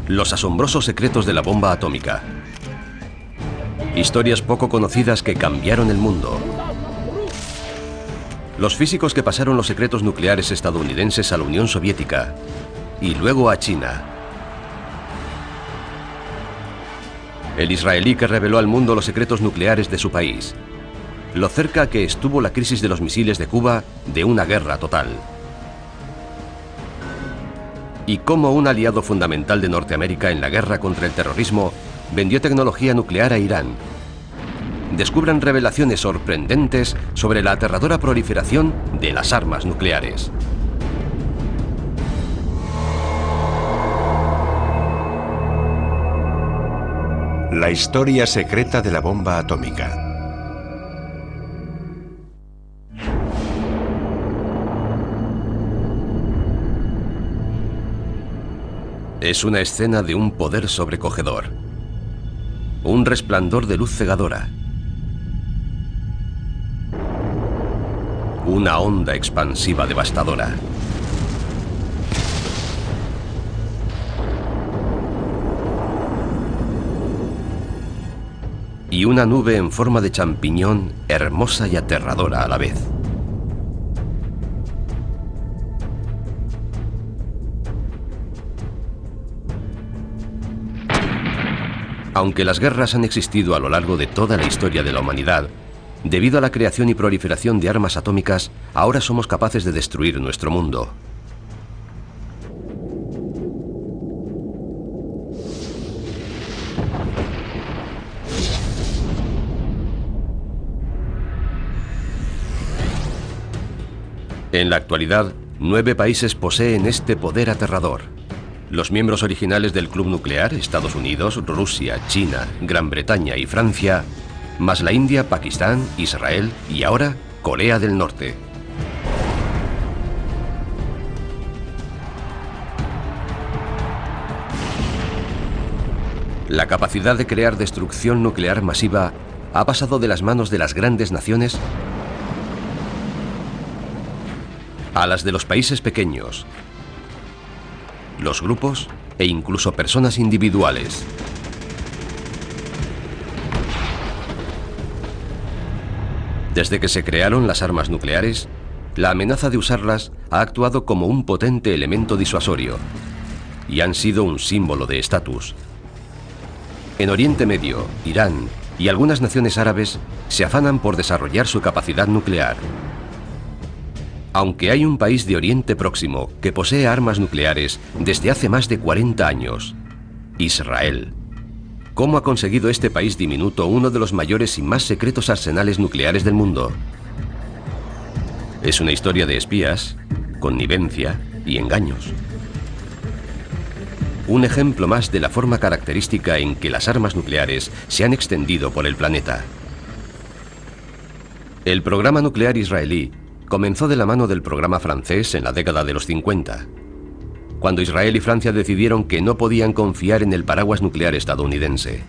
Los asombrosos secretos de la bomba atómica. Historias poco conocidas que cambiaron el mundo. Los físicos que pasaron los secretos nucleares estadounidenses a la Unión Soviética y luego a China. El israelí que reveló al mundo los secretos nucleares de su país. Lo cerca que estuvo la crisis de los misiles de Cuba de una guerra total. Y cómo un aliado fundamental de Norteamérica en la guerra contra el terrorismo vendió tecnología nuclear a Irán. Descubran revelaciones sorprendentes sobre la aterradora proliferación de las armas nucleares. La historia secreta de la bomba atómica. Es una escena de un poder sobrecogedor. Un resplandor de luz cegadora. Una onda expansiva devastadora. Y una nube en forma de champiñón, hermosa y aterradora a la vez. Aunque las guerras han existido a lo largo de toda la historia de la humanidad, debido a la creación y proliferación de armas atómicas, ahora somos capaces de destruir nuestro mundo. En la actualidad, 9 países poseen este poder aterrador. Los miembros originales del Club Nuclear, Estados Unidos, Rusia, China, Gran Bretaña y Francia, más la India, Pakistán, Israel y ahora Corea del Norte. La capacidad de crear destrucción nuclear masiva ha pasado de las manos de las grandes naciones a las de los países pequeños, los grupos e incluso personas individuales. Desde que se crearon las armas nucleares, la amenaza de usarlas ha actuado como un potente elemento disuasorio y han sido un símbolo de estatus. En Oriente Medio, Irán y algunas naciones árabes se afanan por desarrollar su capacidad nuclear. Aunque hay un país de Oriente Próximo que posee armas nucleares desde hace más de 40 años, Israel. ¿Cómo ha conseguido este país diminuto uno de los mayores y más secretos arsenales nucleares del mundo? Es una historia de espías, connivencia y engaños. Un ejemplo más de la forma característica en que las armas nucleares se han extendido por el planeta. El programa nuclear israelí comenzó de la mano del programa francés en la década de los 50, cuando Israel y Francia decidieron que no podían confiar en el paraguas nuclear estadounidense.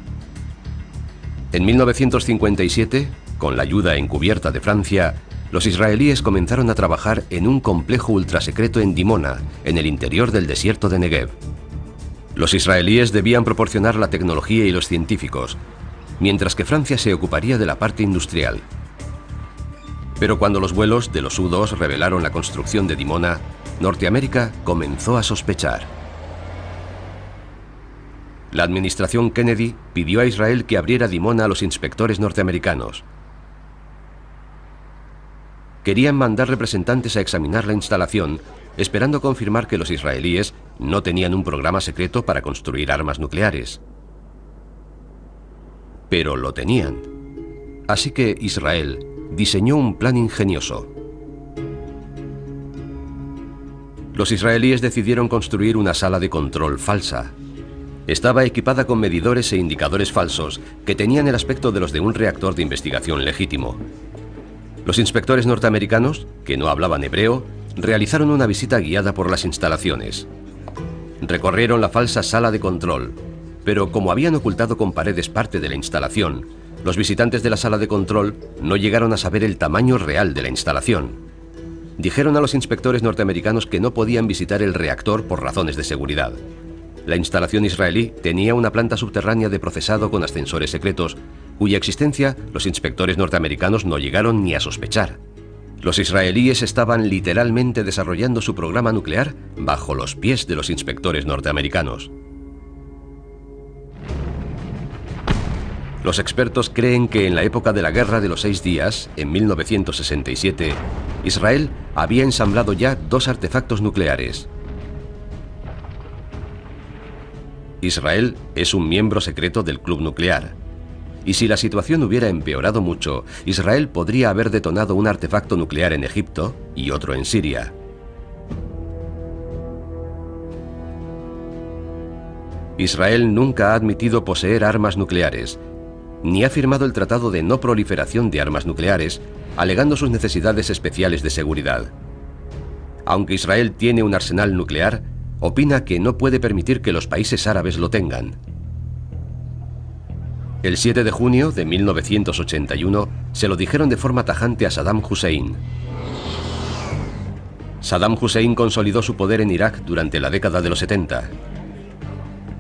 En 1957, con la ayuda encubierta de Francia, los israelíes comenzaron a trabajar en un complejo ultrasecreto en Dimona, en el interior del desierto de Negev. Los israelíes debían proporcionar la tecnología y los científicos, mientras que Francia se ocuparía de la parte industrial. Pero cuando los vuelos de los U-2 revelaron la construcción de Dimona, Norteamérica comenzó a sospechar. La administración Kennedy pidió a Israel que abriera Dimona a los inspectores norteamericanos. Querían mandar representantes a examinar la instalación, esperando confirmar que los israelíes no tenían un programa secreto para construir armas nucleares. Pero lo tenían. Así que Israel diseñó un plan ingenioso. Los israelíes decidieron construir una sala de control falsa. Estaba equipada con medidores e indicadores falsos que tenían el aspecto de los de un reactor de investigación legítimo. Los inspectores norteamericanos, que no hablaban hebreo, realizaron una visita guiada por las instalaciones. Recorrieron la falsa sala de control, pero como habían ocultado con paredes parte de la instalación, los visitantes de la sala de control no llegaron a saber el tamaño real de la instalación. Dijeron a los inspectores norteamericanos que no podían visitar el reactor por razones de seguridad. La instalación israelí tenía una planta subterránea de procesado con ascensores secretos, cuya existencia los inspectores norteamericanos no llegaron ni a sospechar. Los israelíes estaban literalmente desarrollando su programa nuclear bajo los pies de los inspectores norteamericanos. Los expertos creen que en la época de la Guerra de los 6 Días, en 1967, Israel había ensamblado ya 2 artefactos nucleares. Israel es un miembro secreto del Club Nuclear. Y si la situación hubiera empeorado mucho, Israel podría haber detonado un artefacto nuclear en Egipto y otro en Siria. Israel nunca ha admitido poseer armas nucleares, ni ha firmado el Tratado de No Proliferación de Armas Nucleares, alegando sus necesidades especiales de seguridad. Aunque Israel tiene un arsenal nuclear, opina que no puede permitir que los países árabes lo tengan. El 7 de junio de 1981 se lo dijeron de forma tajante a Saddam Hussein. Saddam Hussein consolidó su poder en Irak durante la década de los 70.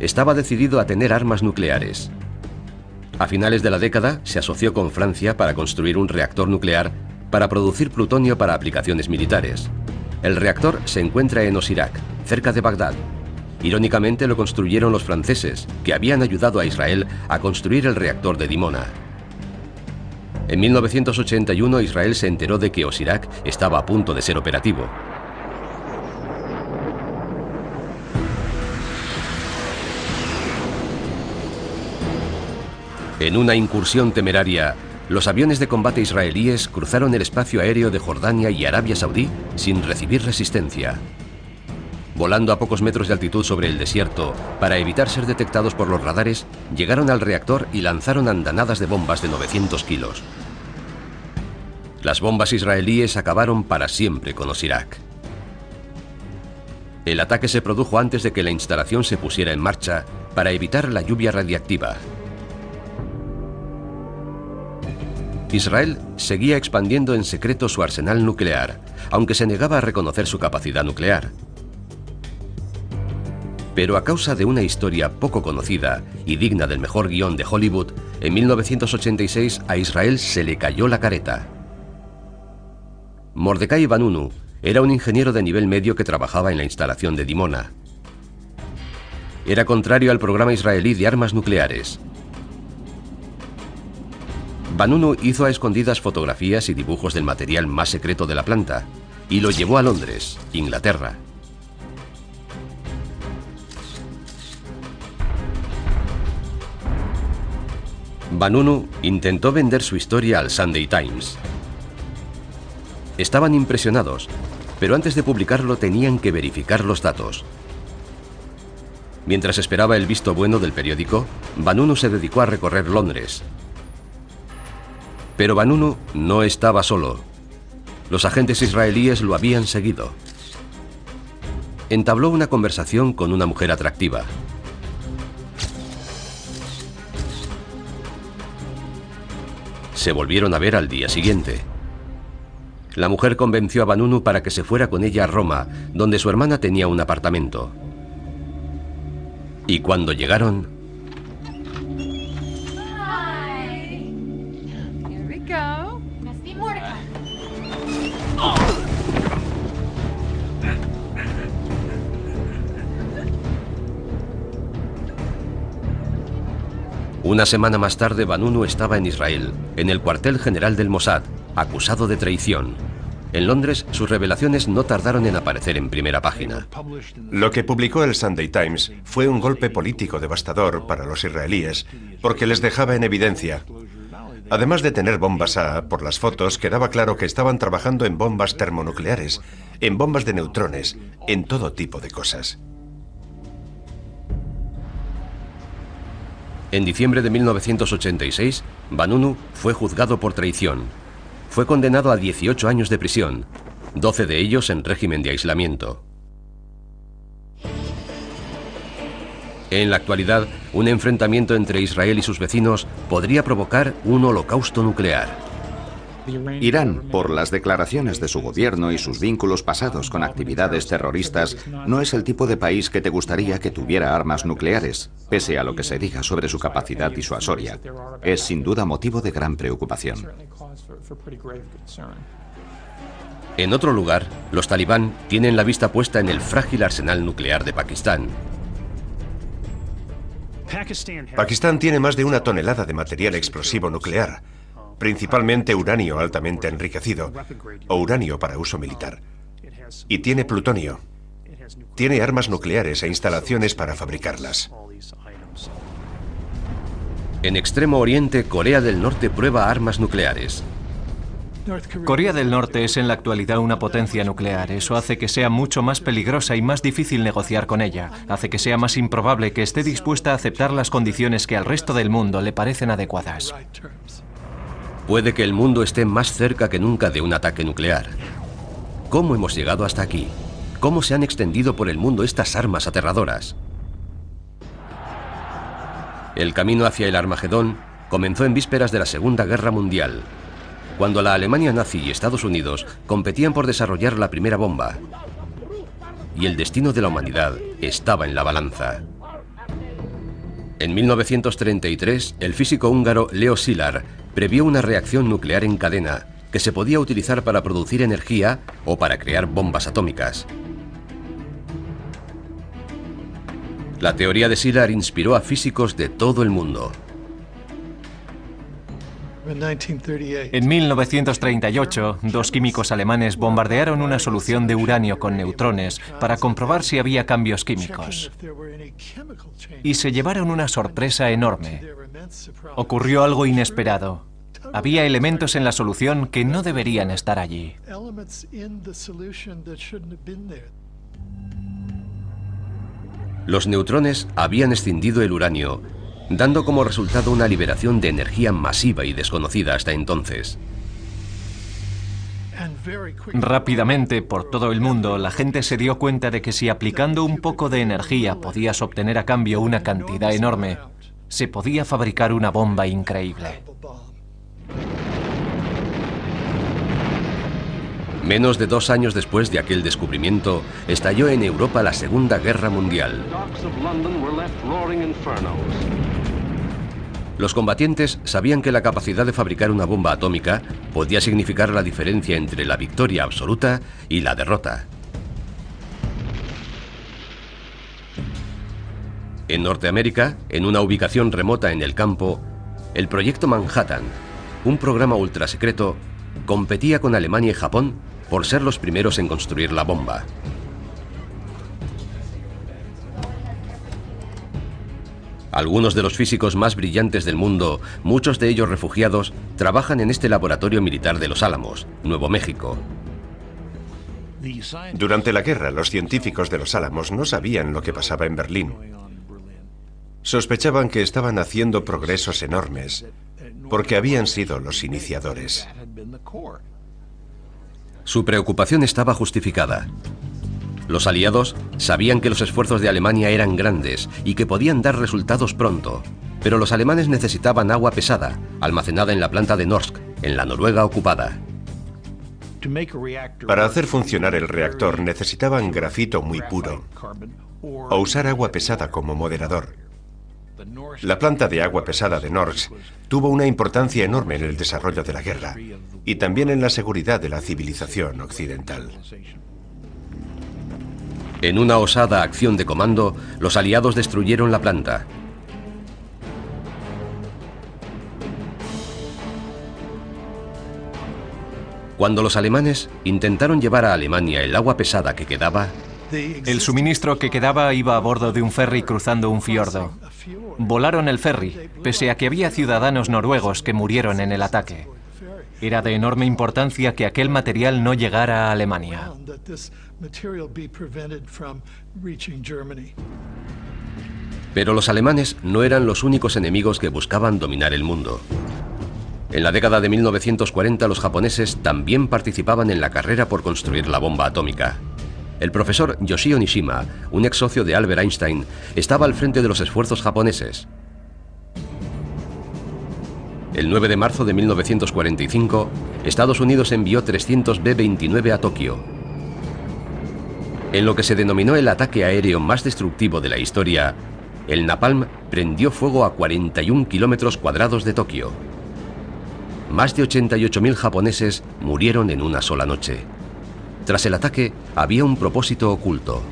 Estaba decidido a tener armas nucleares. A finales de la década se asoció con Francia para construir un reactor nuclear para producir plutonio para aplicaciones militares. El reactor se encuentra en Osirak, cerca de Bagdad. Irónicamente lo construyeron los franceses, que habían ayudado a Israel a construir el reactor de Dimona. En 1981 Israel se enteró de que Osirak estaba a punto de ser operativo. En una incursión temeraria, los aviones de combate israelíes cruzaron el espacio aéreo de Jordania y Arabia Saudí sin recibir resistencia. Volando a pocos metros de altitud sobre el desierto, para evitar ser detectados por los radares, llegaron al reactor y lanzaron andanadas de bombas de 900 kilos. Las bombas israelíes acabaron para siempre con Osirak. El ataque se produjo antes de que la instalación se pusiera en marcha para evitar la lluvia radiactiva. Israel seguía expandiendo en secreto su arsenal nuclear, aunque se negaba a reconocer su capacidad nuclear. Pero a causa de una historia poco conocida y digna del mejor guión de Hollywood, en 1986 a Israel se le cayó la careta. Mordecai Vanunu era un ingeniero de nivel medio que trabajaba en la instalación de Dimona. Era contrario al programa israelí de armas nucleares. Vanunu hizo a escondidas fotografías y dibujos del material más secreto de la planta y lo llevó a Londres, Inglaterra. Vanunu intentó vender su historia al Sunday Times. Estaban impresionados, pero antes de publicarlo tenían que verificar los datos. Mientras esperaba el visto bueno del periódico, Vanunu se dedicó a recorrer Londres. Pero Vanunu no estaba solo. Los agentes israelíes lo habían seguido. Entabló una conversación con una mujer atractiva. Se volvieron a ver al día siguiente. La mujer convenció a Vanunu para que se fuera con ella a Roma, donde su hermana tenía un apartamento. Y cuando llegaron... Una semana más tarde, Vanunu estaba en Israel, en el cuartel general del Mossad, acusado de traición. En Londres, sus revelaciones no tardaron en aparecer en primera página. Lo que publicó el Sunday Times fue un golpe político devastador para los israelíes, porque les dejaba en evidencia. Además de tener bombas A, por las fotos quedaba claro que estaban trabajando en bombas termonucleares, en bombas de neutrones, en todo tipo de cosas. En diciembre de 1986, Vanunu fue juzgado por traición. Fue condenado a 18 años de prisión, 12 de ellos en régimen de aislamiento. En la actualidad, un enfrentamiento entre Israel y sus vecinos podría provocar un holocausto nuclear. Irán, por las declaraciones de su gobierno y sus vínculos pasados con actividades terroristas, no es el tipo de país que te gustaría que tuviera armas nucleares, pese a lo que se diga sobre su capacidad disuasoria. Es sin duda motivo de gran preocupación. En otro lugar, los talibán tienen la vista puesta en el frágil arsenal nuclear de Pakistán. Pakistán tiene más de 1 tonelada de material explosivo nuclear, principalmente uranio altamente enriquecido, o uranio para uso militar. Y tiene plutonio. Tiene armas nucleares e instalaciones para fabricarlas. En Extremo Oriente, Corea del Norte prueba armas nucleares. Corea del Norte es en la actualidad una potencia nuclear. Eso hace que sea mucho más peligrosa y más difícil negociar con ella. Hace que sea más improbable que esté dispuesta a aceptar las condiciones que al resto del mundo le parecen adecuadas. Puede que el mundo esté más cerca que nunca de un ataque nuclear. ¿Cómo hemos llegado hasta aquí? ¿Cómo se han extendido por el mundo estas armas aterradoras? El camino hacia el Armagedón comenzó en vísperas de la Segunda Guerra Mundial, cuando la Alemania nazi y Estados Unidos competían por desarrollar la primera bomba. Y el destino de la humanidad estaba en la balanza. En 1933, el físico húngaro Leo Szilard previó una reacción nuclear en cadena que se podía utilizar para producir energía o para crear bombas atómicas. La teoría de Szilard inspiró a físicos de todo el mundo. En 1938, 2 químicos alemanes bombardearon una solución de uranio con neutrones para comprobar si había cambios químicos. Y se llevaron una sorpresa enorme. Ocurrió algo inesperado. Había elementos en la solución que no deberían estar allí. Los neutrones habían escindido el uranio, dando como resultado una liberación de energía masiva y desconocida hasta entonces. Rápidamente, por todo el mundo, la gente se dio cuenta de que si aplicando un poco de energía podías obtener a cambio una cantidad enorme, se podía fabricar una bomba increíble. Menos de 2 años después de aquel descubrimiento, estalló en Europa la Segunda Guerra Mundial. Los combatientes sabían que la capacidad de fabricar una bomba atómica podía significar la diferencia entre la victoria absoluta y la derrota. En Norteamérica, en una ubicación remota en el campo, el Proyecto Manhattan, un programa ultrasecreto, competía con Alemania y Japón por ser los primeros en construir la bomba. Algunos de los físicos más brillantes del mundo, muchos de ellos refugiados, trabajan en este laboratorio militar de Los Álamos, Nuevo México. Durante la guerra, los científicos de Los Álamos no sabían lo que pasaba en Berlín. Sospechaban que estaban haciendo progresos enormes, porque habían sido los iniciadores. Su preocupación estaba justificada. Los aliados sabían que los esfuerzos de Alemania eran grandes y que podían dar resultados pronto, pero los alemanes necesitaban agua pesada, almacenada en la planta de Norsk, en la Noruega ocupada. Para hacer funcionar el reactor necesitaban grafito muy puro o usar agua pesada como moderador. La planta de agua pesada de Norsk tuvo una importancia enorme en el desarrollo de la guerra y también en la seguridad de la civilización occidental. En una osada acción de comando, los aliados destruyeron la planta. Cuando los alemanes intentaron llevar a Alemania el agua pesada que quedaba, el suministro que quedaba iba a bordo de un ferry cruzando un fiordo. Volaron el ferry, pese a que había ciudadanos noruegos que murieron en el ataque. Era de enorme importancia que aquel material no llegara a Alemania. Pero los alemanes no eran los únicos enemigos que buscaban dominar el mundo. En la década de 1940 los japoneses también participaban en la carrera por construir la bomba atómica. El profesor Yoshio Nishima, un ex socio de Albert Einstein, estaba al frente de los esfuerzos japoneses. El 9 de marzo de 1945, Estados Unidos envió 300 B-29 a Tokio. En lo que se denominó el ataque aéreo más destructivo de la historia, el napalm prendió fuego a 41 kilómetros cuadrados de Tokio. Más de 88.000 japoneses murieron en una sola noche. Tras el ataque, había un propósito oculto.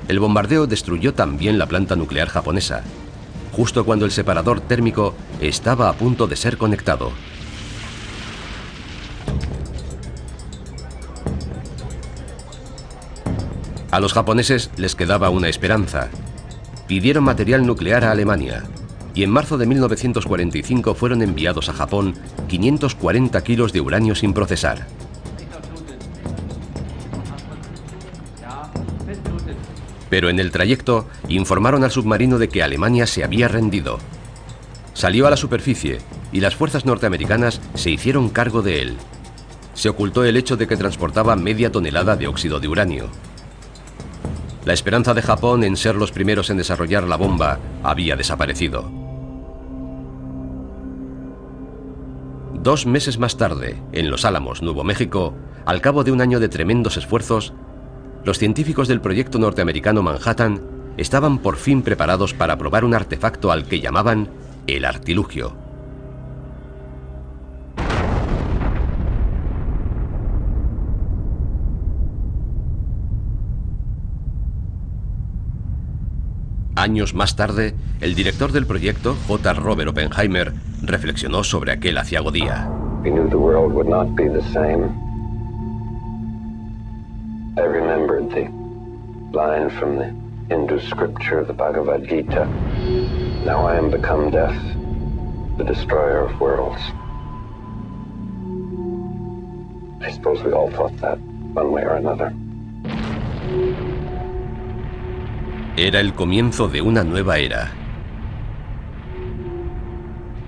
El bombardeo destruyó también la planta nuclear japonesa, justo cuando el separador térmico estaba a punto de ser conectado. A los japoneses les quedaba una esperanza. Pidieron material nuclear a Alemania, y en marzo de 1945 fueron enviados a Japón 540 kilos de uranio sin procesar. Pero en el trayecto informaron al submarino de que Alemania se había rendido. Salió a la superficie y las fuerzas norteamericanas se hicieron cargo de él. Se ocultó el hecho de que transportaba media tonelada de óxido de uranio. La esperanza de Japón en ser los primeros en desarrollar la bomba había desaparecido. 2 meses más tarde, en Los Álamos, Nuevo México, al cabo de un año de tremendos esfuerzos, los científicos del proyecto norteamericano Manhattan estaban por fin preparados para probar un artefacto al que llamaban el artilugio. Años más tarde, el director del proyecto, J. Robert Oppenheimer, reflexionó sobre aquel aciago día. I remembered the line from the Hindu scripture of the Bhagavad Gita. Now I am become death, the destroyer of worlds. I suppose we all thought that, one way or another. Era el comienzo de una nueva era.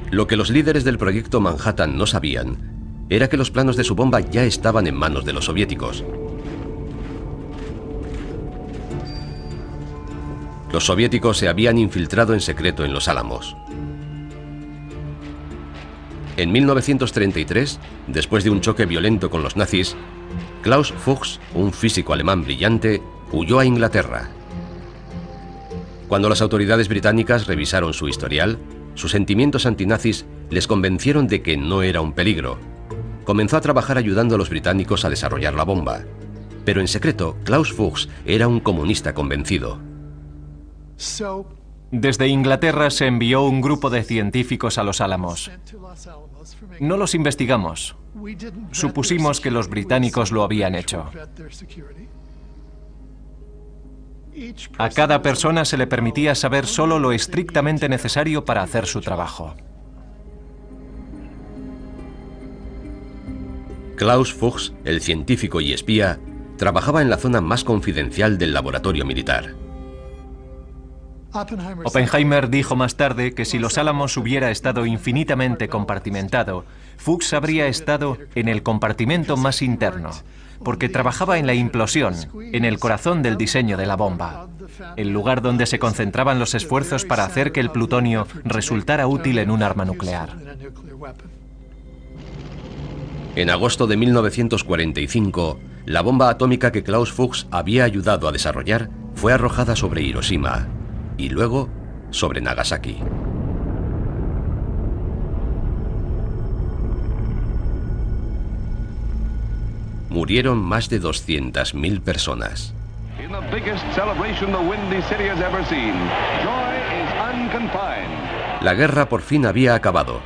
Lo que los líderes del proyecto Manhattan no sabían era que los planos de su bomba ya estaban en manos de los soviéticos. Los soviéticos se habían infiltrado en secreto en Los Álamos. En 1933, después de un choque violento con los nazis, Klaus Fuchs, un físico alemán brillante, huyó a Inglaterra. Cuando las autoridades británicas revisaron su historial, sus sentimientos antinazis les convencieron de que no era un peligro. Comenzó a trabajar ayudando a los británicos a desarrollar la bomba. Pero en secreto, Klaus Fuchs era un comunista convencido. Desde Inglaterra se envió un grupo de científicos a Los Álamos. No los investigamos. Supusimos que los británicos lo habían hecho. A cada persona se le permitía saber solo lo estrictamente necesario para hacer su trabajo. Klaus Fuchs, el científico y espía, trabajaba en la zona más confidencial del laboratorio militar. Oppenheimer dijo más tarde que si Los Álamos hubiera estado infinitamente compartimentado, Fuchs habría estado en el compartimento más interno, porque trabajaba en la implosión, en el corazón del diseño de la bomba, el lugar donde se concentraban los esfuerzos para hacer que el plutonio resultara útil en un arma nuclear. En agosto de 1945, la bomba atómica que Klaus Fuchs había ayudado a desarrollar fue arrojada sobre Hiroshima y luego sobre Nagasaki. Murieron más de 200.000 personas. La guerra por fin había acabado.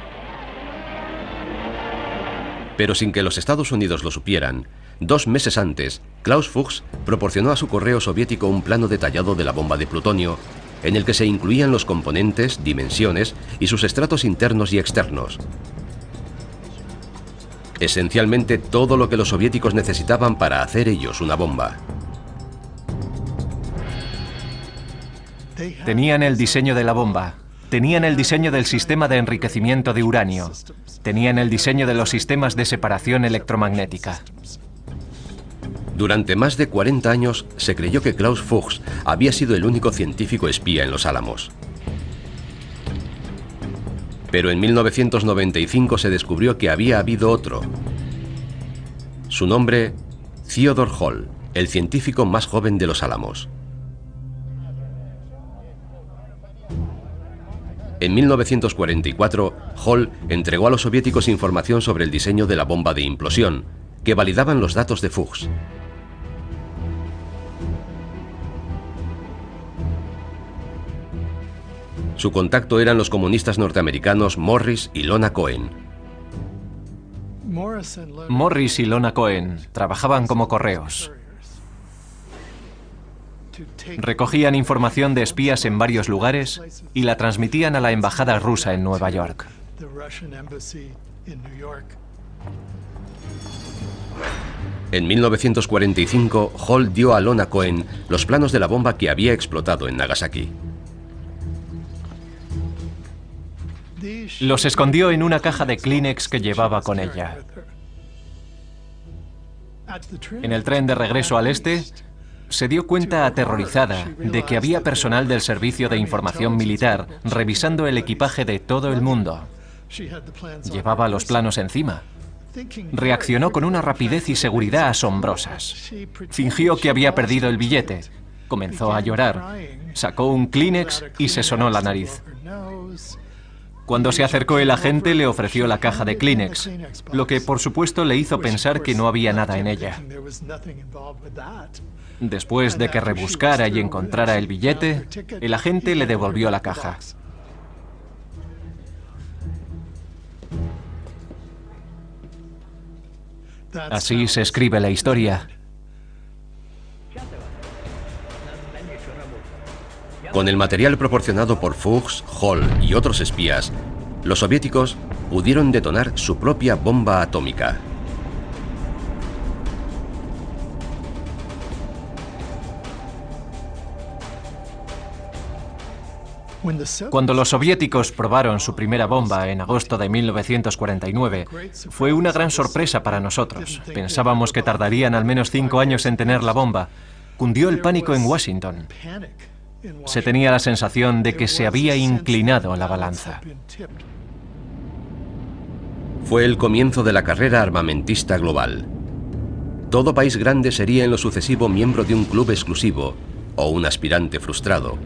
Pero sin que los Estados Unidos lo supieran, 2 meses antes, Klaus Fuchs proporcionó a su correo soviético un plano detallado de la bomba de plutonio, en el que se incluían los componentes, dimensiones y sus estratos internos y externos. Esencialmente todo lo que los soviéticos necesitaban para hacer ellos una bomba. Tenían el diseño de la bomba, tenían el diseño del sistema de enriquecimiento de uranio, tenían el diseño de los sistemas de separación electromagnética. Durante más de 40 años se creyó que Klaus Fuchs había sido el único científico espía en Los Álamos. Pero en 1995 se descubrió que había habido otro. Su nombre, Theodore Hall, el científico más joven de los Álamos. En 1944, Hall entregó a los soviéticos información sobre el diseño de la bomba de implosión, que validaban los datos de Fuchs. Su contacto eran los comunistas norteamericanos Morris y Lona Cohen. Morris y Lona Cohen trabajaban como correos. Recogían información de espías en varios lugares y la transmitían a la embajada rusa en Nueva York. En 1945, Hall dio a Lona Cohen los planos de la bomba que había explotado en Nagasaki. Los escondió en una caja de Kleenex que llevaba con ella. En el tren de regreso al este, se dio cuenta aterrorizada de que había personal del Servicio de Información Militar revisando el equipaje de todo el mundo. Llevaba los planos encima. Reaccionó con una rapidez y seguridad asombrosas. Fingió que había perdido el billete. Comenzó a llorar. Sacó un Kleenex y se sonó la nariz. Cuando se acercó el agente, le ofreció la caja de Kleenex, lo que por supuesto le hizo pensar que no había nada en ella. Después de que rebuscara y encontrara el billete, el agente le devolvió la caja. Así se escribe la historia. Con el material proporcionado por Fuchs, Hall y otros espías, los soviéticos pudieron detonar su propia bomba atómica. Cuando los soviéticos probaron su primera bomba en agosto de 1949, fue una gran sorpresa para nosotros. Pensábamos que tardarían al menos 5 años en tener la bomba. Cundió el pánico en Washington. Se tenía la sensación de que se había inclinado la balanza. Fue el comienzo de la carrera armamentista global. Todo país grande sería en lo sucesivo miembro de un club exclusivo o un aspirante frustrado.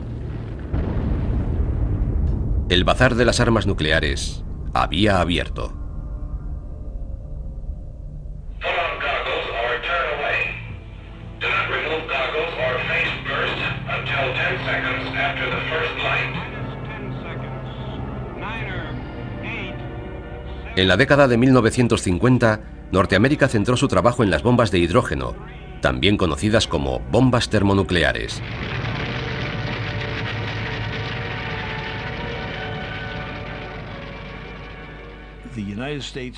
El bazar de las armas nucleares había abierto. En la década de 1950, Norteamérica centró su trabajo en las bombas de hidrógeno, también conocidas como bombas termonucleares.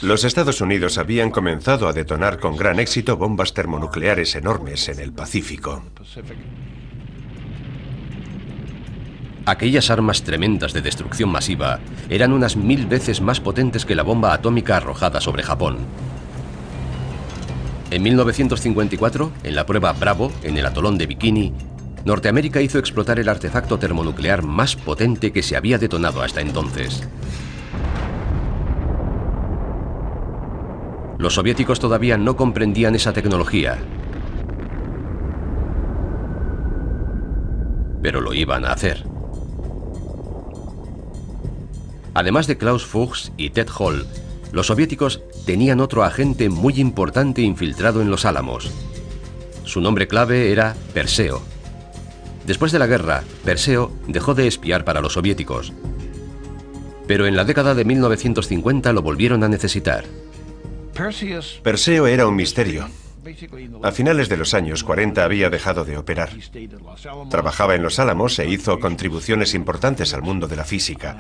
Los Estados Unidos habían comenzado a detonar con gran éxito bombas termonucleares enormes en el Pacífico. Aquellas armas tremendas de destrucción masiva eran unas 1000 veces más potentes que la bomba atómica arrojada sobre Japón. En 1954, en la prueba Bravo, en el atolón de Bikini, Norteamérica hizo explotar el artefacto termonuclear más potente que se había detonado hasta entonces. Los soviéticos todavía no comprendían esa tecnología, pero lo iban a hacer. Además de Klaus Fuchs y Ted Hall, los soviéticos tenían otro agente muy importante infiltrado en los Álamos. Su nombre clave era Perseo. Después de la guerra, Perseo dejó de espiar para los soviéticos, pero en la década de 1950 lo volvieron a necesitar. Perseo era un misterio. A finales de los años 40 había dejado de operar. Trabajaba en Los Álamos e hizo contribuciones importantes al mundo de la física.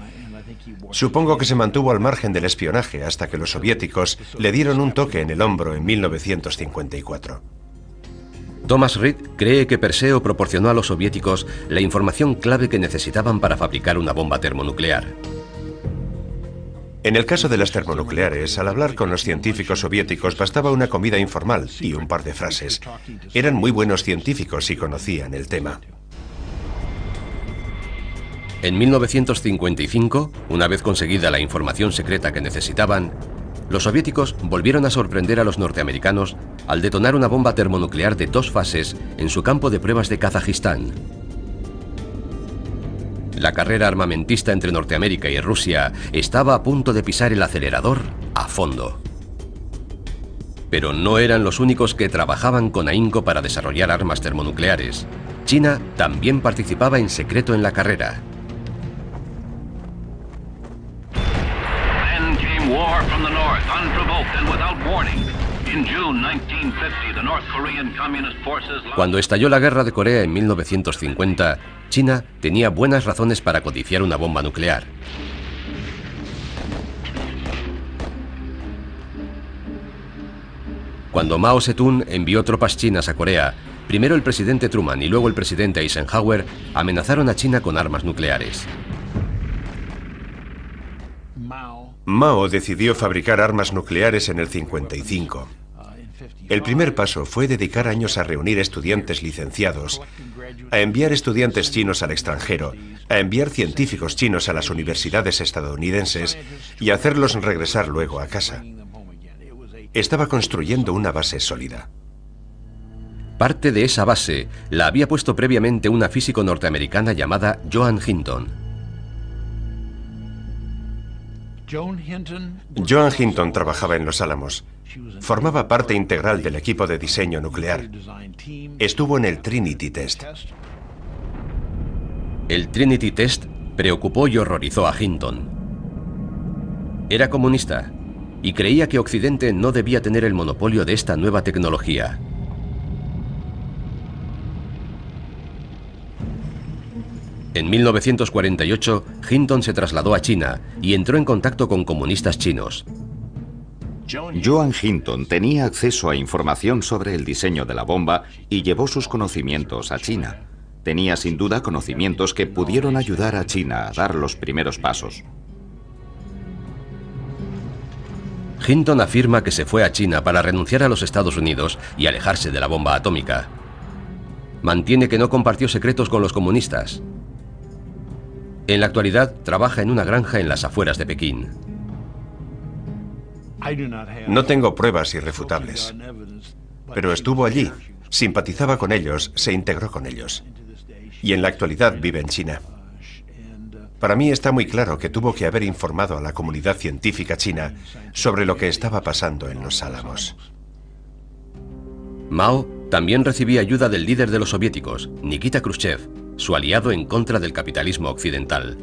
Supongo que se mantuvo al margen del espionaje hasta que los soviéticos le dieron un toque en el hombro en 1954. Thomas Reed cree que Perseo proporcionó a los soviéticos la información clave que necesitaban para fabricar una bomba termonuclear. En el caso de las termonucleares, al hablar con los científicos soviéticos bastaba una comida informal y un par de frases. Eran muy buenos científicos y conocían el tema. En 1955, una vez conseguida la información secreta que necesitaban, los soviéticos volvieron a sorprender a los norteamericanos al detonar una bomba termonuclear de 2 fases en su campo de pruebas de Kazajistán. La carrera armamentista entre Norteamérica y Rusia estaba a punto de pisar el acelerador a fondo. Pero no eran los únicos que trabajaban con ahínco para desarrollar armas termonucleares. China también participaba en secreto en la carrera. Then came war from the north, unprovoked and without warning. In June 1950, the North Korean Communist Forces... Cuando estalló la guerra de Corea en 1950, China tenía buenas razones para codiciar una bomba nuclear. Cuando Mao Zedong envió tropas chinas a Corea, primero el presidente Truman y luego el presidente Eisenhower amenazaron a China con armas nucleares. Mao decidió fabricar armas nucleares en el 55. El primer paso fue dedicar años a reunir estudiantes licenciados, a enviar estudiantes chinos al extranjero, a enviar científicos chinos a las universidades estadounidenses y a hacerlos regresar luego a casa. Estaba construyendo una base sólida. Parte de esa base la había puesto previamente una físico norteamericana llamada Joan Hinton. Joan Hinton trabajaba en Los Álamos. Formaba parte integral del equipo de diseño nuclear. Estuvo en el Trinity Test. El Trinity Test preocupó y horrorizó a Hinton. Era comunista y creía que Occidente no debía tener el monopolio de esta nueva tecnología. En 1948, Hinton se trasladó a China y entró en contacto con comunistas chinos. Joan Hinton tenía acceso a información sobre el diseño de la bomba y llevó sus conocimientos a China. Tenía sin duda conocimientos que pudieron ayudar a China a dar los primeros pasos. Hinton afirma que se fue a China para renunciar a los Estados Unidos y alejarse de la bomba atómica. Mantiene que no compartió secretos con los comunistas. En la actualidad trabaja en una granja en las afueras de Pekín. No tengo pruebas irrefutables, pero estuvo allí, simpatizaba con ellos, se integró con ellos. Y en la actualidad vive en China. Para mí está muy claro que tuvo que haber informado a la comunidad científica china sobre lo que estaba pasando en Los Álamos. Mao también recibía ayuda del líder de los soviéticos, Nikita Khrushchev, su aliado en contra del capitalismo occidental.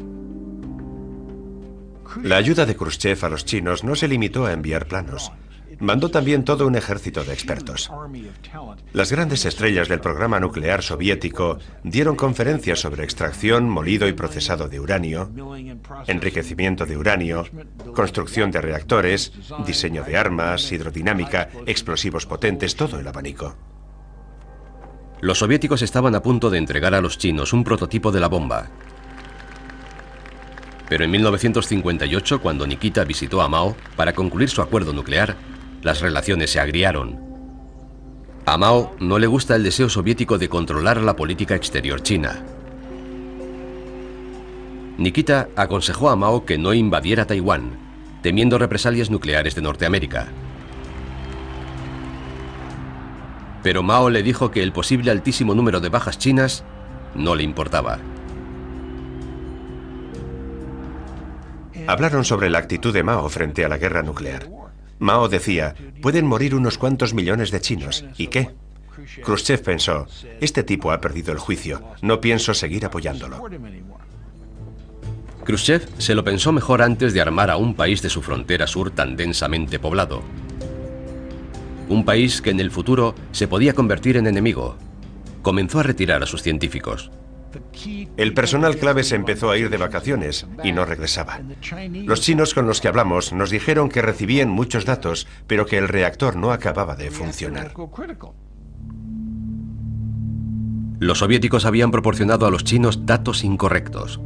La ayuda de Khrushchev a los chinos no se limitó a enviar planos. Mandó también todo un ejército de expertos. Las grandes estrellas del programa nuclear soviético dieron conferencias sobre extracción, molido y procesado de uranio, enriquecimiento de uranio, construcción de reactores, diseño de armas, hidrodinámica, explosivos potentes, todo el abanico. Los soviéticos estaban a punto de entregar a los chinos un prototipo de la bomba. Pero en 1958, cuando Nikita visitó a Mao para concluir su acuerdo nuclear, las relaciones se agriaron. A Mao no le gusta el deseo soviético de controlar la política exterior china. Nikita aconsejó a Mao que no invadiera Taiwán, temiendo represalias nucleares de Norteamérica. Pero Mao le dijo que el posible altísimo número de bajas chinas no le importaba. Hablaron sobre la actitud de Mao frente a la guerra nuclear. Mao decía, pueden morir unos cuantos millones de chinos. ¿Y qué? Khrushchev pensó, este tipo ha perdido el juicio, no pienso seguir apoyándolo. Khrushchev se lo pensó mejor antes de armar a un país de su frontera sur tan densamente poblado. Un país que en el futuro se podía convertir en enemigo. Comenzó a retirar a sus científicos. El personal clave se empezó a ir de vacaciones y no regresaba. Los chinos con los que hablamos nos dijeron que recibían muchos datos, pero que el reactor no acababa de funcionar. Los soviéticos habían proporcionado a los chinos datos incorrectos.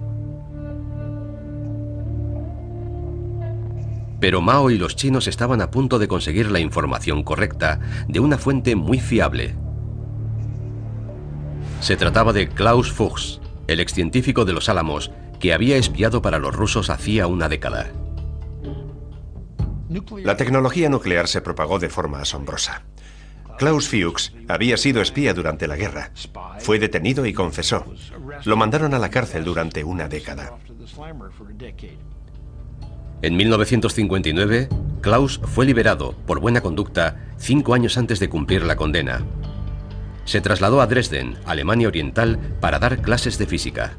Pero Mao y los chinos estaban a punto de conseguir la información correcta de una fuente muy fiable. Se trataba de Klaus Fuchs, el excientífico de Los Álamos, que había espiado para los rusos hacía una década. La tecnología nuclear se propagó de forma asombrosa. Klaus Fuchs había sido espía durante la guerra. Fue detenido y confesó. Lo mandaron a la cárcel durante una década. En 1959, Klaus fue liberado por buena conducta 5 años antes de cumplir la condena. Se trasladó a Dresden, Alemania Oriental, para dar clases de física.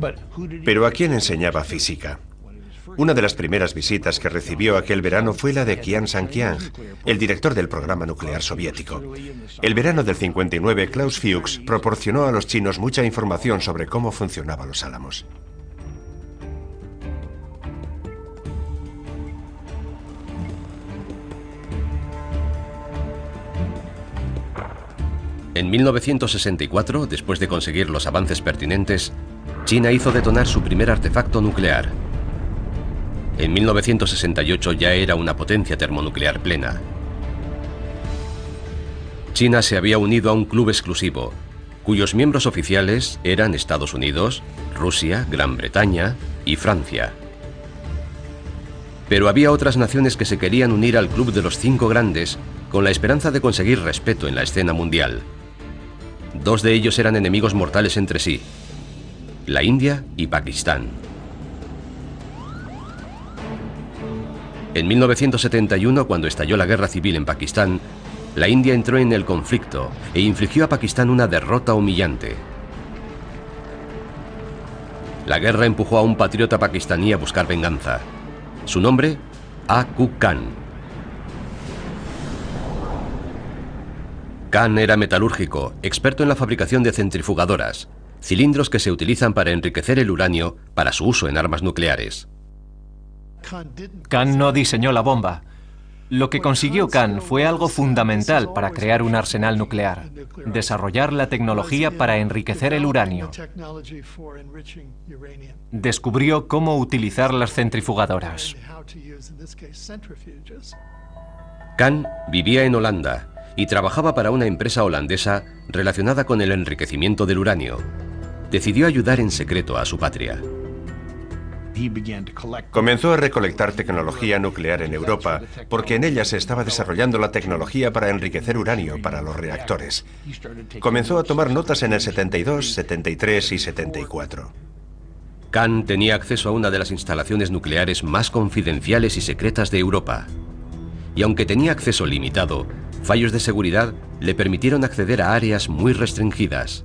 ¿Pero a quién enseñaba física? Una de las primeras visitas que recibió aquel verano fue la de Kian Sankiang, el director del programa nuclear soviético. El verano del 59, Klaus Fuchs proporcionó a los chinos mucha información sobre cómo funcionaban los álamos. En 1964, después de conseguir los avances pertinentes, China hizo detonar su primer artefacto nuclear. En 1968 ya era una potencia termonuclear plena. China se había unido a un club exclusivo, cuyos miembros oficiales eran Estados Unidos, Rusia, Gran Bretaña y Francia. Pero había otras naciones que se querían unir al club de los 5 grandes con la esperanza de conseguir respeto en la escena mundial. 2 de ellos eran enemigos mortales entre sí, la India y Pakistán. En 1971, cuando estalló la guerra civil en Pakistán, la India entró en el conflicto e infligió a Pakistán una derrota humillante. La guerra empujó a un patriota pakistaní a buscar venganza. Su nombre, A.Q. Khan. Khan era metalúrgico, experto en la fabricación de centrifugadoras, cilindros que se utilizan para enriquecer el uranio para su uso en armas nucleares. Khan no diseñó la bomba. Lo que consiguió Khan fue algo fundamental para crear un arsenal nuclear: desarrollar la tecnología para enriquecer el uranio. Descubrió cómo utilizar las centrifugadoras. Khan vivía en Holanda y trabajaba para una empresa holandesa relacionada con el enriquecimiento del uranio. Decidió ayudar en secreto a su patria. Comenzó a recolectar tecnología nuclear en Europa porque en ella se estaba desarrollando la tecnología para enriquecer uranio para los reactores. Comenzó a tomar notas en el 72, 73 y 74. Khan tenía acceso a una de las instalaciones nucleares más confidenciales y secretas de Europa. Y aunque tenía acceso limitado, fallos de seguridad le permitieron acceder a áreas muy restringidas.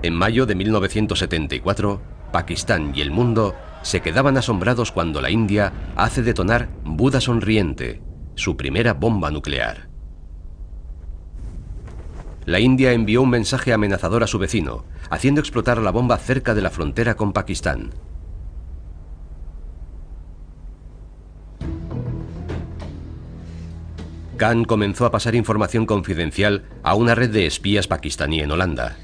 En mayo de 1974, Pakistán y el mundo se quedaban asombrados cuando la India hace detonar Buda Sonriente, su primera bomba nuclear. La India envió un mensaje amenazador a su vecino, haciendo explotar la bomba cerca de la frontera con Pakistán. Khan comenzó a pasar información confidencial a una red de espías pakistaní en Holanda.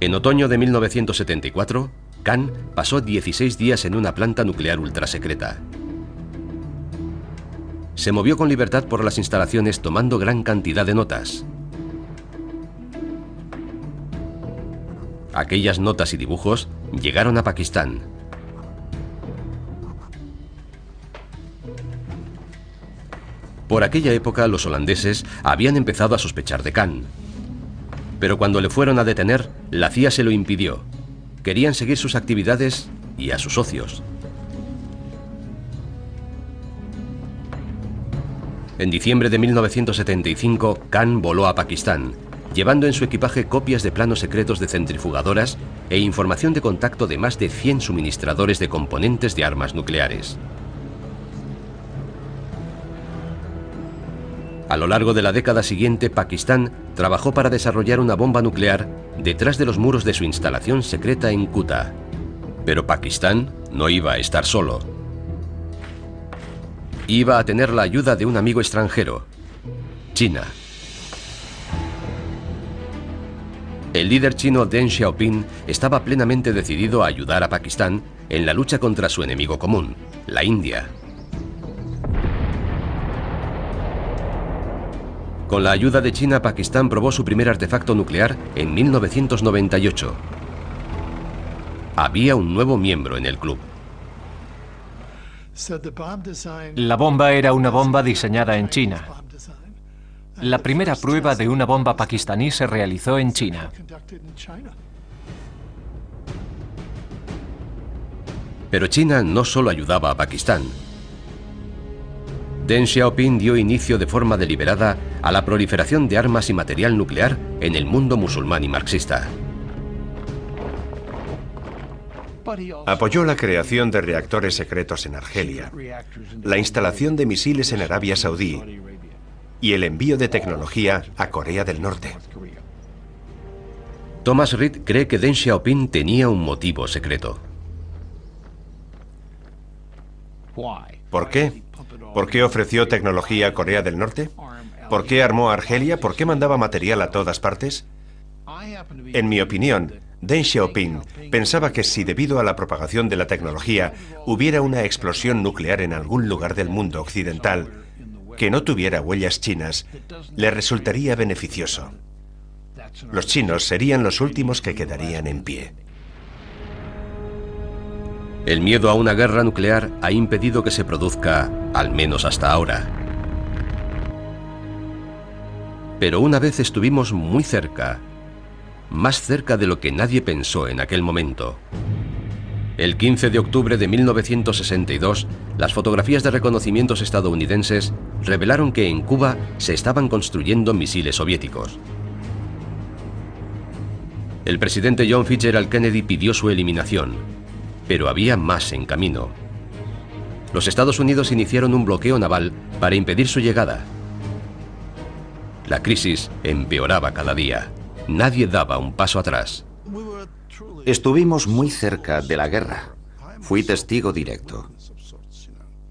En otoño de 1974, Khan pasó 16 días en una planta nuclear ultrasecreta. Se movió con libertad por las instalaciones tomando gran cantidad de notas. Aquellas notas y dibujos llegaron a Pakistán. Por aquella época, los holandeses habían empezado a sospechar de Khan. Pero cuando le fueron a detener, la CIA se lo impidió. Querían seguir sus actividades y a sus socios. En diciembre de 1975, Khan voló a Pakistán, llevando en su equipaje copias de planos secretos de centrifugadoras e información de contacto de más de 100 suministradores de componentes de armas nucleares. A lo largo de la década siguiente, Pakistán trabajó para desarrollar una bomba nuclear detrás de los muros de su instalación secreta en Quetta. Pero Pakistán no iba a estar solo. Iba a tener la ayuda de un amigo extranjero, China. El líder chino Deng Xiaoping estaba plenamente decidido a ayudar a Pakistán en la lucha contra su enemigo común, la India. Con la ayuda de China, Pakistán probó su primer artefacto nuclear en 1998. Había un nuevo miembro en el club. La bomba era una bomba diseñada en China. La primera prueba de una bomba pakistaní se realizó en China. Pero China no solo ayudaba a Pakistán. Deng Xiaoping dio inicio de forma deliberada a la proliferación de armas y material nuclear en el mundo musulmán y marxista. Apoyó la creación de reactores secretos en Argelia, la instalación de misiles en Arabia Saudí y el envío de tecnología a Corea del Norte. Thomas Reed cree que Deng Xiaoping tenía un motivo secreto. ¿Por qué? ¿Por qué ofreció tecnología a Corea del Norte? ¿Por qué armó a Argelia? ¿Por qué mandaba material a todas partes? En mi opinión, Deng Xiaoping pensaba que si debido a la propagación de la tecnología hubiera una explosión nuclear en algún lugar del mundo occidental que no tuviera huellas chinas, le resultaría beneficioso. Los chinos serían los últimos que quedarían en pie. El miedo a una guerra nuclear ha impedido que se produzca, al menos hasta ahora. Pero una vez estuvimos muy cerca, más cerca de lo que nadie pensó en aquel momento. El 15 de octubre de 1962, las fotografías de reconocimientos estadounidenses revelaron que en Cuba se estaban construyendo misiles soviéticos. El presidente John Fitzgerald Kennedy pidió su eliminación, pero había más en camino. Los Estados Unidos iniciaron un bloqueo naval para impedir su llegada. La crisis empeoraba cada día. Nadie daba un paso atrás. Estuvimos muy cerca de la guerra. Fui testigo directo.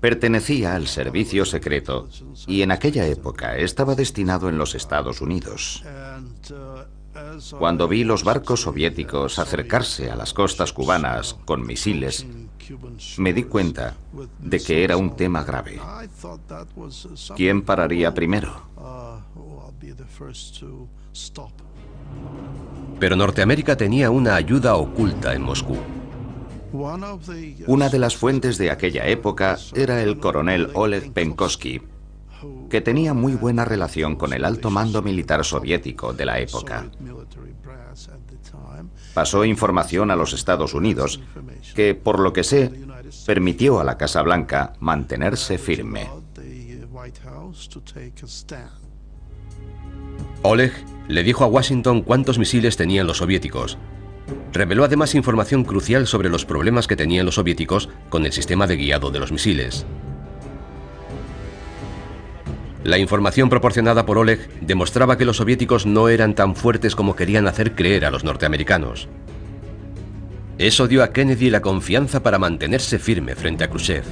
Pertenecía al servicio secreto y en aquella época estaba destinado en los Estados Unidos. Cuando vi los barcos soviéticos acercarse a las costas cubanas con misiles, me di cuenta de que era un tema grave. ¿Quién pararía primero? Pero Norteamérica tenía una ayuda oculta en Moscú. Una de las fuentes de aquella época era el coronel Oleg Penkovsky, que tenía muy buena relación con el alto mando militar soviético de la época. Pasó información a los Estados Unidos que, por lo que sé, permitió a la Casa Blanca mantenerse firme. Oleg le dijo a Washington cuántos misiles tenían los soviéticos. Reveló además información crucial sobre los problemas que tenían los soviéticos con el sistema de guiado de los misiles. La información proporcionada por Oleg demostraba que los soviéticos no eran tan fuertes como querían hacer creer a los norteamericanos. Eso dio a Kennedy la confianza para mantenerse firme frente a Khrushchev.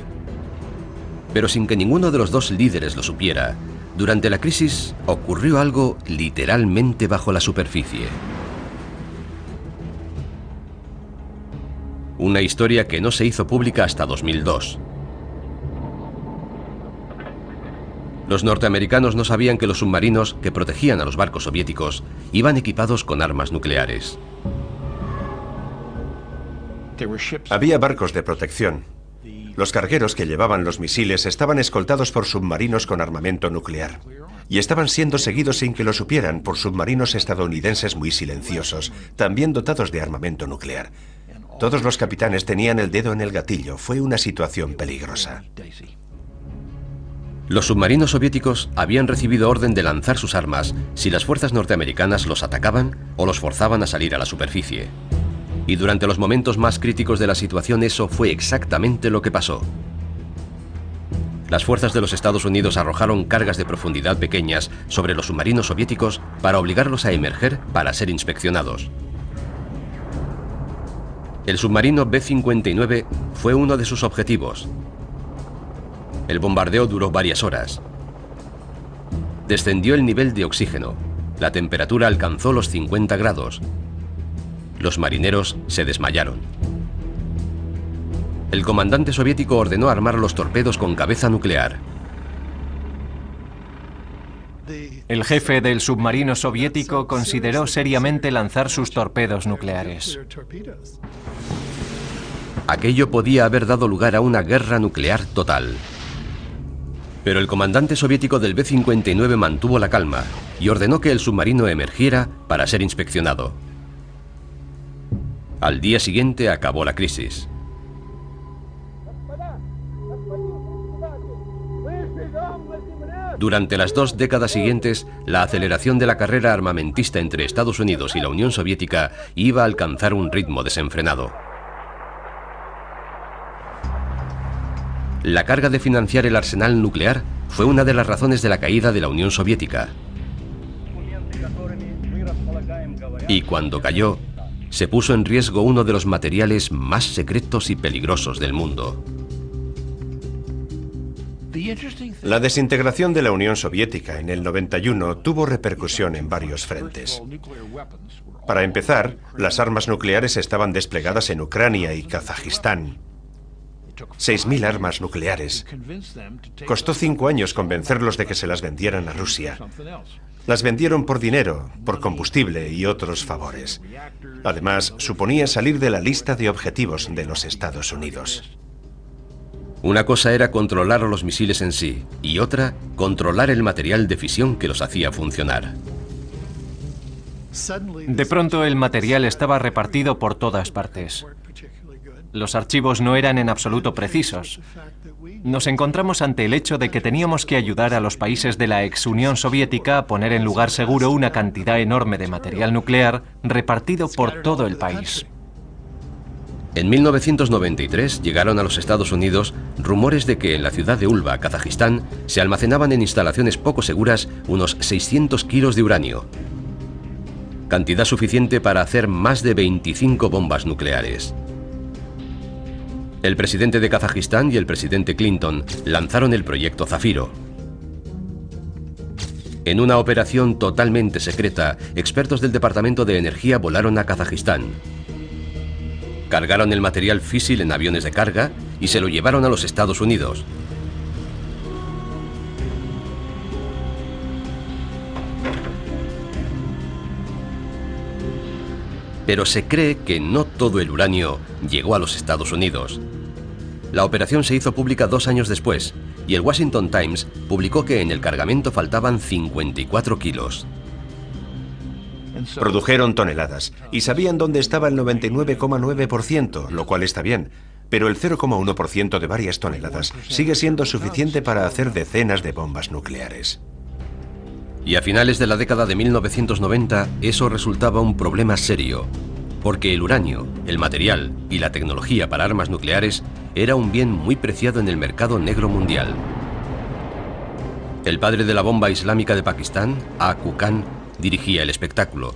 Pero sin que ninguno de los dos líderes lo supiera, durante la crisis ocurrió algo literalmente bajo la superficie. Una historia que no se hizo pública hasta 2002. Los norteamericanos no sabían que los submarinos que protegían a los barcos soviéticos iban equipados con armas nucleares. Había barcos de protección. Los cargueros que llevaban los misiles estaban escoltados por submarinos con armamento nuclear. Y estaban siendo seguidos sin que lo supieran por submarinos estadounidenses muy silenciosos, también dotados de armamento nuclear. Todos los capitanes tenían el dedo en el gatillo. Fue una situación peligrosa. Los submarinos soviéticos habían recibido orden de lanzar sus armas si las fuerzas norteamericanas los atacaban o los forzaban a salir a la superficie. Y durante los momentos más críticos de la situación eso fue exactamente lo que pasó. Las fuerzas de los Estados Unidos arrojaron cargas de profundidad pequeñas sobre los submarinos soviéticos para obligarlos a emerger para ser inspeccionados. El submarino B-59 fue uno de sus objetivos. El bombardeo duró varias horas. Descendió el nivel de oxígeno. La temperatura alcanzó los 50 grados. Los marineros se desmayaron. El comandante soviético ordenó armar los torpedos con cabeza nuclear. El jefe del submarino soviético consideró seriamente lanzar sus torpedos nucleares. Aquello podía haber dado lugar a una guerra nuclear total. Pero el comandante soviético del B-59 mantuvo la calma y ordenó que el submarino emergiera para ser inspeccionado. Al día siguiente acabó la crisis. Durante las 2 décadas siguientes, la aceleración de la carrera armamentista entre Estados Unidos y la Unión Soviética iba a alcanzar un ritmo desenfrenado. La carga de financiar el arsenal nuclear fue una de las razones de la caída de la Unión Soviética. Y cuando cayó, se puso en riesgo uno de los materiales más secretos y peligrosos del mundo. La desintegración de la Unión Soviética en el 91 tuvo repercusión en varios frentes. Para empezar, las armas nucleares estaban desplegadas en Ucrania y Kazajistán. 6.000 armas nucleares. Costó 5 años convencerlos de que se las vendieran a Rusia. Las vendieron por dinero, por combustible y otros favores. Además, suponía salir de la lista de objetivos de los Estados Unidos. Una cosa era controlar los misiles en sí, y otra, controlar el material de fisión que los hacía funcionar. De pronto el material estaba repartido por todas partes. Los archivos no eran en absoluto precisos. Nos encontramos ante el hecho de que teníamos que ayudar a los países de la ex Unión Soviética a poner en lugar seguro una cantidad enorme de material nuclear repartido por todo el país. En 1993 llegaron a los Estados Unidos rumores de que en la ciudad de Ulva, Kazajistán, se almacenaban en instalaciones poco seguras unos 600 kilos de uranio. Cantidad suficiente para hacer más de 25 bombas nucleares. El presidente de Kazajistán y el presidente Clinton lanzaron el proyecto Zafiro. En una operación totalmente secreta, expertos del Departamento de Energía volaron a Kazajistán. Cargaron el material físil en aviones de carga y se lo llevaron a los Estados Unidos. Pero se cree que no todo el uranio llegó a los Estados Unidos. La operación se hizo pública 2 años después y el Washington Times publicó que en el cargamento faltaban 54 kilos. Produjeron toneladas y sabían dónde estaba el 99,9%, lo cual está bien, pero el 0,1% de varias toneladas sigue siendo suficiente para hacer decenas de bombas nucleares. Y a finales de la década de 1990 eso resultaba un problema serio, porque el uranio, el material y la tecnología para armas nucleares era un bien muy preciado en el mercado negro mundial. El padre de la bomba islámica de Pakistán, Aku Khan, dirigía el espectáculo.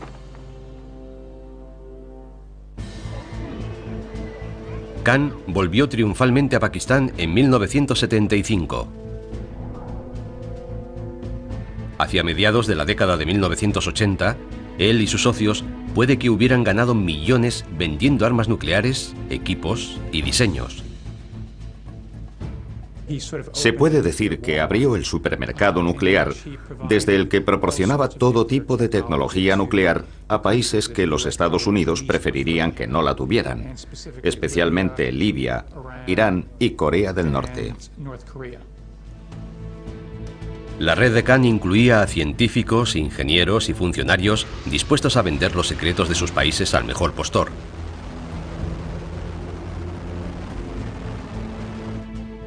Khan volvió triunfalmente a Pakistán en 1975. Hacia mediados de la década de 1980, él y sus socios puede que hubieran ganado millones vendiendo armas nucleares, equipos y diseños. Se puede decir que abrió el supermercado nuclear, desde el que proporcionaba todo tipo de tecnología nuclear a países que los Estados Unidos preferirían que no la tuvieran, especialmente Libia, Irán y Corea del Norte. La red de Khan incluía a científicos, ingenieros y funcionarios dispuestos a vender los secretos de sus países al mejor postor.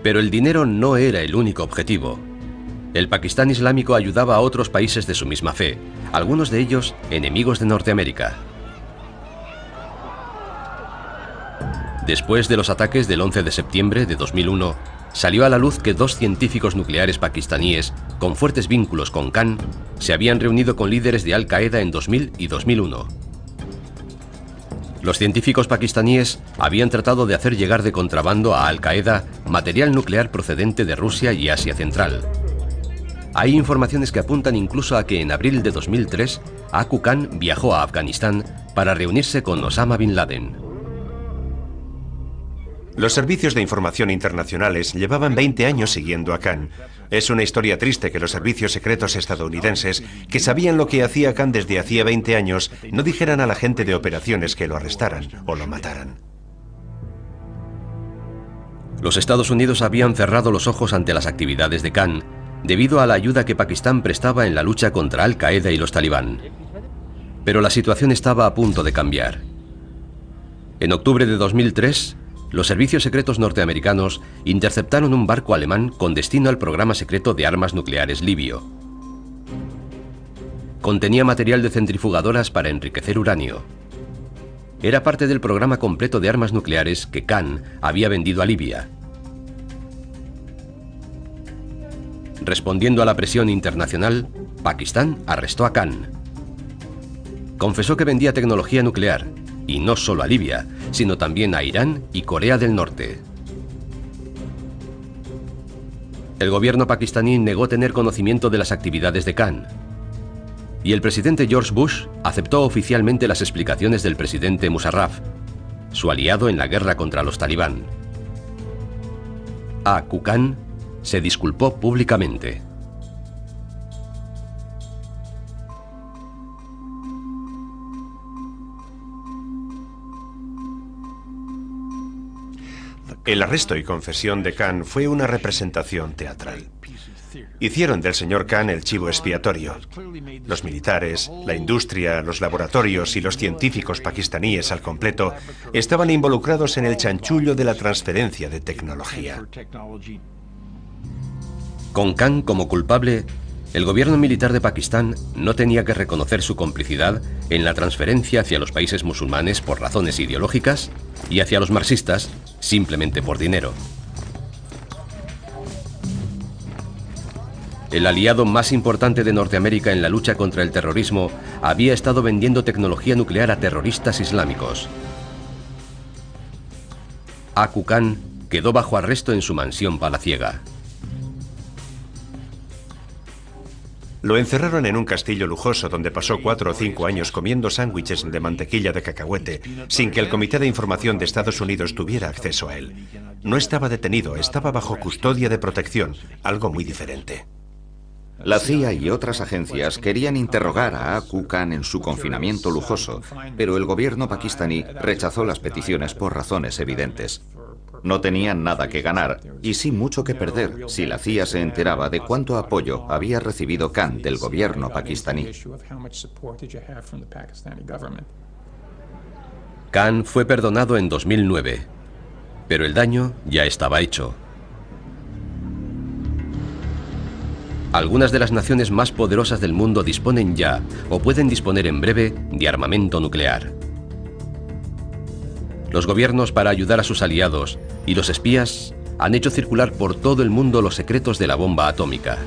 Pero el dinero no era el único objetivo. El Pakistán Islámico ayudaba a otros países de su misma fe, algunos de ellos enemigos de Norteamérica. Después de los ataques del 11 de septiembre de 2001, salió a la luz que 2 científicos nucleares pakistaníes, con fuertes vínculos con Khan, se habían reunido con líderes de Al-Qaeda en 2000 y 2001. Los científicos pakistaníes habían tratado de hacer llegar de contrabando a Al-Qaeda material nuclear procedente de Rusia y Asia Central. Hay informaciones que apuntan incluso a que en abril de 2003, Aku Khan viajó a Afganistán para reunirse con Osama Bin Laden. Los servicios de información internacionales llevaban 20 años siguiendo a Khan. Es una historia triste que los servicios secretos estadounidenses, que sabían lo que hacía Khan desde hacía 20 años, no dijeran a la gente de operaciones que lo arrestaran o lo mataran. Los Estados Unidos habían cerrado los ojos ante las actividades de Khan debido a la ayuda que Pakistán prestaba en la lucha contra Al-Qaeda y los talibán. Pero la situación estaba a punto de cambiar. En octubre de 2003, los servicios secretos norteamericanos interceptaron un barco alemán con destino al programa secreto de armas nucleares libio. Contenía material de centrifugadoras para enriquecer uranio. Era parte del programa completo de armas nucleares que Khan había vendido a Libia. Respondiendo a la presión internacional, Pakistán arrestó a Khan. Confesó que vendía tecnología nuclear, y no solo a Libia, sino también a Irán y Corea del Norte. El gobierno pakistaní negó tener conocimiento de las actividades de Khan, y el presidente George Bush aceptó oficialmente las explicaciones del presidente Musharraf, su aliado en la guerra contra los talibán. Aqu Khan se disculpó públicamente. El arresto y confesión de Khan fue una representación teatral. Hicieron del señor Khan el chivo expiatorio. Los militares, la industria, los laboratorios y los científicos pakistaníes al completo estaban involucrados en el chanchullo de la transferencia de tecnología. Con Khan como culpable, el gobierno militar de Pakistán no tenía que reconocer su complicidad en la transferencia hacia los países musulmanes por razones ideológicas y hacia los marxistas simplemente por dinero. El aliado más importante de Norteamérica en la lucha contra el terrorismo había estado vendiendo tecnología nuclear a terroristas islámicos. Aqu Khan quedó bajo arresto en su mansión palaciega. Lo encerraron en un castillo lujoso donde pasó 4 o 5 años comiendo sándwiches de mantequilla de cacahuete sin que el Comité de Información de Estados Unidos tuviera acceso a él. No estaba detenido, estaba bajo custodia de protección, algo muy diferente. La CIA y otras agencias querían interrogar a Aqu Khan en su confinamiento lujoso, pero el gobierno pakistaní rechazó las peticiones por razones evidentes. No tenían nada que ganar y sí mucho que perder si la CIA se enteraba de cuánto apoyo había recibido Khan del gobierno pakistaní. Khan fue perdonado en 2009, pero el daño ya estaba hecho. Algunas de las naciones más poderosas del mundo disponen ya, o pueden disponer en breve, de armamento nuclear. Los gobiernos, para ayudar a sus aliados, y los espías han hecho circular por todo el mundo los secretos de la bomba atómica.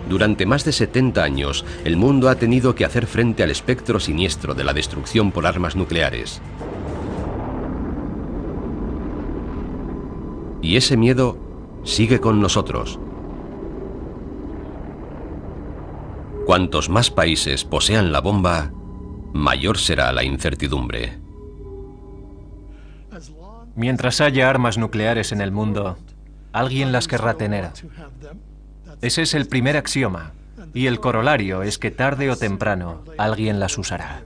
Durante más de 70 años, el mundo ha tenido que hacer frente al espectro siniestro de la destrucción por armas nucleares. Y ese miedo sigue con nosotros. Cuantos más países posean la bomba, mayor será la incertidumbre. Mientras haya armas nucleares en el mundo, alguien las querrá tener. Ese es el primer axioma, y el corolario es que tarde o temprano alguien las usará.